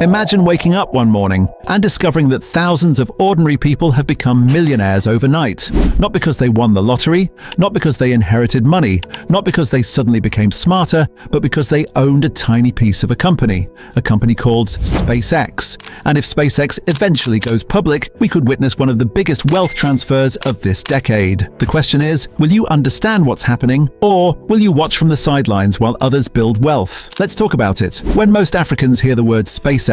Imagine waking up one morning and discovering that thousands of ordinary people have become millionaires overnight. Not because they won the lottery, not because they inherited money, not because they suddenly became smarter, but because they owned a tiny piece of a company called SpaceX. And if SpaceX eventually goes public, we could witness one of the biggest wealth transfers of this decade. The question is, will you understand what's happening, or will you watch from the sidelines while others build wealth? Let's talk about it. When most Africans hear the word SpaceX,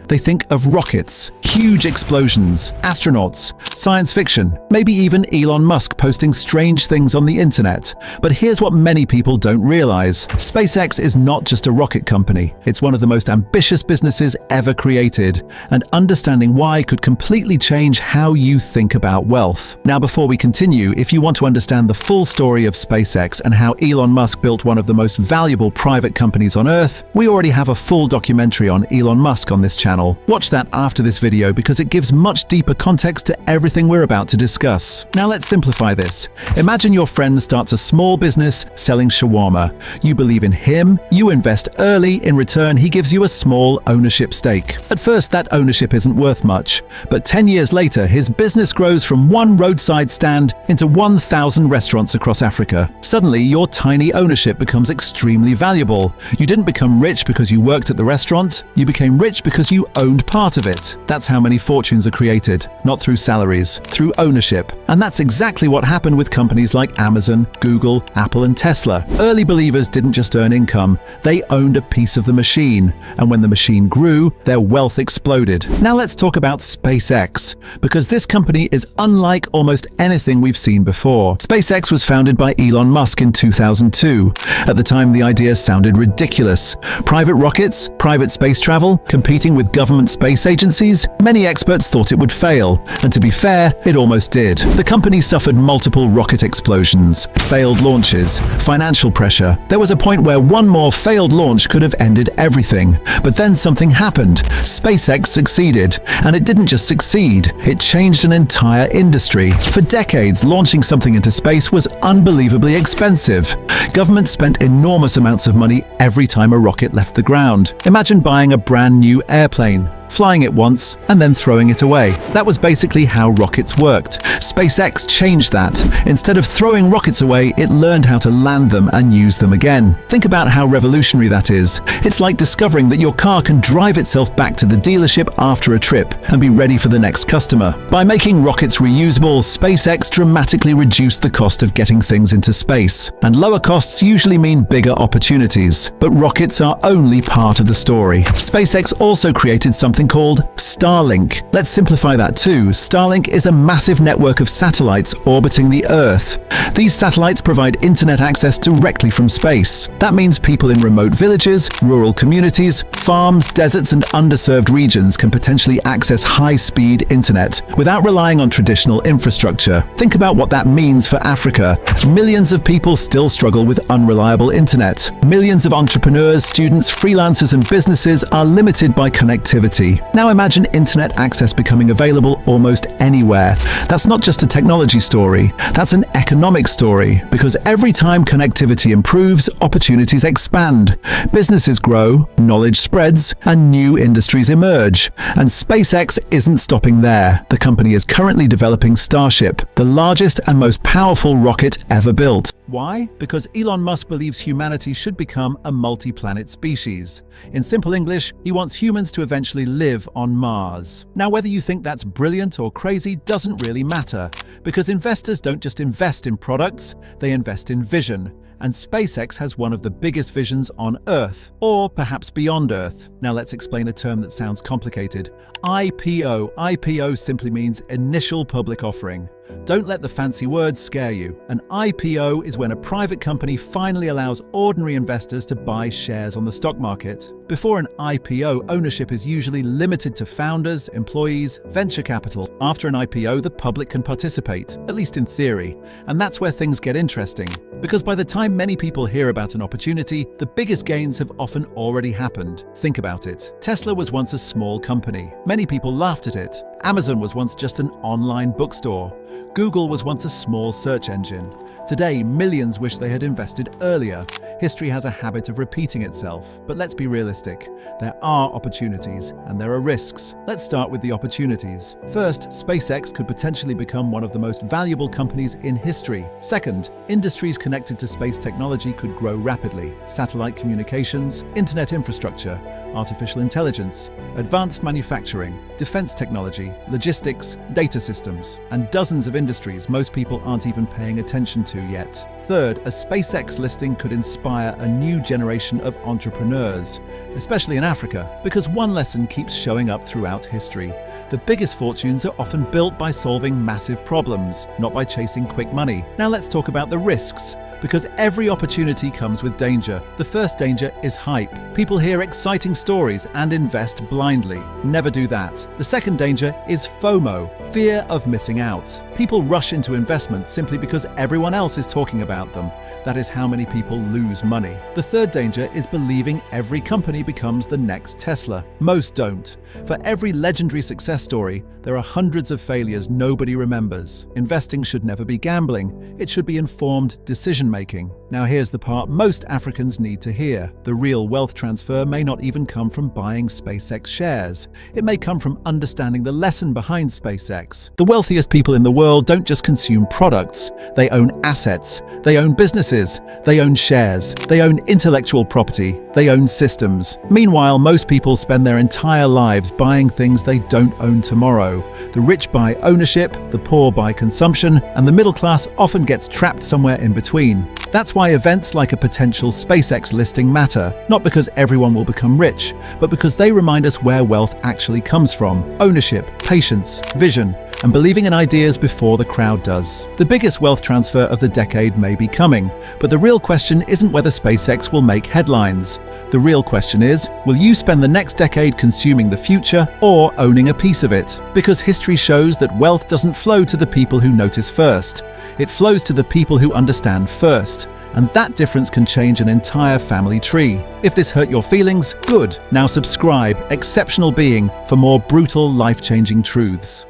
they think of rockets, huge explosions, astronauts, science fiction, maybe even Elon Musk posting strange things on the internet. But here's what many people don't realize. SpaceX is not just a rocket company. It's one of the most ambitious businesses ever created, and understanding why could completely change how you think about wealth. Now, before we continue, if you want to understand the full story of SpaceX and how Elon Musk built one of the most valuable private companies on Earth, we already have a full documentary on Elon Musk on this channel. Watch that after this video because it gives much deeper context to everything we're about to discuss. Now let's simplify this. Imagine your friend starts a small business selling shawarma. You believe in him, you invest early, in return he gives you a small ownership stake. At first that ownership isn't worth much, but 10 years later his business grows from one roadside stand into 1,000 restaurants across Africa. Suddenly your tiny ownership becomes extremely valuable. You didn't become rich because you worked at the restaurant, you became rich because you owned part of it. That's how many fortunes are created, not through salaries, through ownership. And that's exactly what happened with companies like Amazon, Google, Apple, and Tesla. Early believers didn't just earn income, they owned a piece of the machine. And when the machine grew, their wealth exploded. Now let's talk about SpaceX, because this company is unlike almost anything we've seen before. SpaceX was founded by Elon Musk in 2002. At the time, the idea sounded ridiculous. Private rockets, private space travel, competing with government space agencies? Many experts thought it would fail, and to be fair, it almost did. The company suffered multiple rocket explosions, failed launches, financial pressure. There was a point where one more failed launch could have ended everything. But then something happened. SpaceX succeeded, and it didn't just succeed, it changed an entire industry. For decades, launching something into space was unbelievably expensive. Governments spent enormous amounts of money every time a rocket left the ground. Imagine buying a brand new airplane, flying it once, and then throwing it away. That was basically how rockets worked. SpaceX changed that. Instead of throwing rockets away, it learned how to land them and use them again. Think about how revolutionary that is. It's like discovering that your car can drive itself back to the dealership after a trip and be ready for the next customer. By making rockets reusable, SpaceX dramatically reduced the cost of getting things into space. And lower costs usually mean bigger opportunities. But rockets are only part of the story. SpaceX also created something called Starlink. Let's simplify that too. Starlink is a massive network of satellites orbiting the Earth. These satellites provide internet access directly from space. That means people in remote villages, rural communities, farms, deserts, and underserved regions can potentially access high-speed internet without relying on traditional infrastructure. Think about what that means for Africa. Millions of people still struggle with unreliable internet. Millions of entrepreneurs, students, freelancers, and businesses are limited by connectivity. Now imagine internet access becoming available almost anywhere. That's not just a technology story, that's an economic story, because every time connectivity improves, opportunities expand, businesses grow, knowledge spreads, and new industries emerge. And SpaceX isn't stopping there. The company is currently developing Starship, the largest and most powerful rocket ever built. Why? Because Elon Musk believes humanity should become a multi-planet species. In simple English, he wants humans to eventually live on Mars. Now, whether you think that's brilliant or crazy doesn't really matter, because investors don't just invest in products, they invest in vision. And SpaceX has one of the biggest visions on Earth, or perhaps beyond Earth. Now let's explain a term that sounds complicated. IPO. IPO simply means initial public offering. Don't let the fancy words scare you. An IPO is when a private company finally allows ordinary investors to buy shares on the stock market. Before an IPO, ownership is usually limited to founders, employees, venture capital. After an IPO, the public can participate, at least in theory. And that's where things get interesting. Because by the time many people hear about an opportunity, the biggest gains have often already happened. Think about it. Tesla was once a small company. Many people laughed at it. Amazon was once just an online bookstore. Google was once a small search engine. Today, millions wish they had invested earlier. History has a habit of repeating itself. But let's be realistic. There are opportunities and there are risks. Let's start with the opportunities. First, SpaceX could potentially become one of the most valuable companies in history. Second, industries connected to space technology could grow rapidly. Satellite communications, internet infrastructure, artificial intelligence, advanced manufacturing, defense technology, logistics, data systems, and dozens of industries most people aren't even paying attention to yet. Third, a SpaceX listing could inspire a new generation of entrepreneurs, especially in Africa, because one lesson keeps showing up throughout history. The biggest fortunes are often built by solving massive problems, not by chasing quick money. Now let's talk about the risks, because every opportunity comes with danger. The first danger is hype. People hear exciting stories and invest blindly. Never do that. The second danger is FOMO, fear of missing out. People rush into investments simply because everyone else is talking about them. That is how many people lose money. The third danger is believing every company becomes the next Tesla. Most don't. For every legendary success story, there are hundreds of failures nobody remembers. Investing should never be gambling. It should be informed decision-making. Now here's the part most Africans need to hear. The real wealth transfer may not even come from buying SpaceX shares. It may come from understanding the lesson behind SpaceX. The wealthiest people in the world don't just consume products. They own assets. They own businesses. They own shares. They own intellectual property. They own systems. Meanwhile, most people spend their entire lives buying things they don't own tomorrow. The rich buy ownership, the poor buy consumption, and the middle class often gets trapped somewhere in between. That's why events like a potential SpaceX listing matter, not because everyone will become rich, but because they remind us where wealth actually comes from: ownership, patience, vision, and believing in ideas before the crowd does. The biggest wealth transfer of the decade may be coming, but the real question isn't whether SpaceX will make headlines. The real question is, will you spend the next decade consuming the future or owning a piece of it? Because history shows that wealth doesn't flow to the people who notice first. It flows to the people who understand first. And that difference can change an entire family tree. If this hurt your feelings, good. Now subscribe, Exceptional Being, for more brutal, life-changing truths.